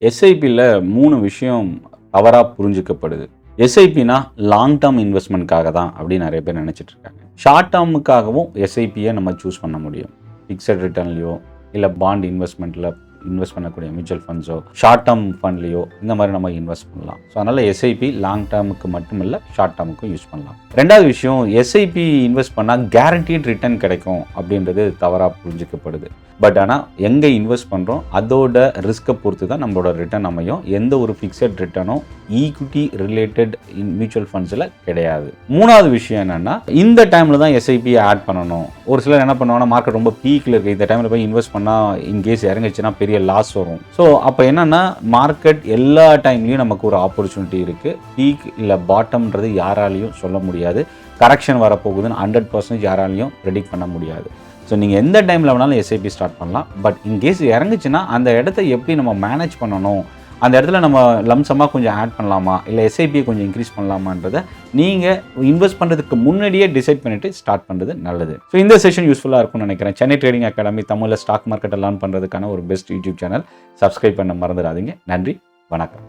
எஸ்ஐபியில் 3 விஷயம் தவறாக புரிஞ்சுக்கப்படுது. எஸ்ஐபினா long term இன்வெஸ்ட்மெண்ட்காக தான் அப்படின்னு நிறைய பேர் நினச்சிட்டு இருக்காங்க. ஷார்ட் டேர்முக்காகவும் எஸ்ஐபியை நம்ம சூஸ் பண்ண முடியும். ஃபிக்ஸட் ரிட்டர்ன்லையோ இல்லை பாண்ட் இன்வெஸ்ட்மெண்ட்டில் இன்வெஸ்ட் பண்ணக்கூடிய மியூச்சுவல் ஃபண்ட்ஸோ ஷார்ட் டேர்ம் ஃபண்ட்லையோ இந்த மாதிரி நம்ம இன்வெஸ்ட் பண்ணலாம். ஸோ அதனால் எஸ்ஐபி லாங் டேர்முக்கு மட்டும் இல்லை, ஷார்ட் டேர்முக்கும் யூஸ் பண்ணலாம். ரெண்டாவது விஷயம், எஸ்ஐபி இன்வெஸ்ட் பண்ணால் கேரண்டீட் ரிட்டர்ன் கிடைக்கும் அப்படின்றது தவறாக புரிஞ்சுக்கப்படுது. பட் ஆனால் எங்கே இன்வெஸ்ட் பண்ணுறோம் அதோட ரிஸ்க்கை பொறுத்து தான் நம்மளோட ரிட்டர்ன் அமையும். எந்த ஒரு ஃபிக்ஸட் ரிட்டர்னும் ஈக்விட்டி ரிலேட்டட் மியூச்சுவல் ஃபண்ட்ஸில் கிடையாது. மூணாவது விஷயம் என்னென்னா, இந்த டைமில் தான் எஸ்ஐபியை ஆட் பண்ணணும். ஒரு சிலர் என்ன பண்ணுவாங்கன்னா, மார்க்கெட் ரொம்ப பீக்கில் இருக்குது, இந்த டைமில் போய் இன்வெஸ்ட் பண்ணால் இன்கேஸ் இறங்கிச்சுன்னா பெரிய லாஸ் வரும். ஸோ அப்போ என்னென்னா, மார்க்கெட் எல்லா டைம்லையும் நமக்கு ஒரு ஆப்பர்ச்சுனிட்டி இருக்குது. பீக் இல்லை பாட்டம்ன்றது யாராலையும் சொல்ல முடியாது. கரெக்ஷன் வரப்போகுதுன்னு 100% யாராலையும் ப்ரெடிக்ட் பண்ண முடியாது. ஸோ நீங்கள் எந்த டைமில் வேணாலும் எஸ்ஐபி ஸ்டார்ட் பண்ணலாம். பட் இன்கேஸ் இறங்குச்சுன்னா அந்த இடத்த எப்படி நம்ம மேனேஜ் பண்ணணும், அந்த இடத்துல நம்ம லம்சமாக கொஞ்சம் ஆட் பண்ணலாமா இல்லை எஸ்ஐபியை கொஞ்சம் இன்க்ரீஸ் பண்ணலாமான்றதை நீங்கள் இன்வெஸ்ட் பண்ணுறதுக்கு முன்னாடியே டிசைட் பண்ணிவிட்டு ஸ்டார்ட் பண்ணுறது நல்லது. ஸோ இந்த செஷன் யூஸ்ஃபுல்லாக இருக்கும்னு நினைக்கிறேன். சென்னை ட்ரேடிங் அகாடமி தமிழில் ஸ்டாக் மார்க்கெட்டை லேர்ன் பண்ணுறதுக்கான ஒரு பெஸ்ட் யூடியூப் சேனல். சப்ஸ்கிரைப் பண்ண மறந்துடாதீங்க. நன்றி, வணக்கம்.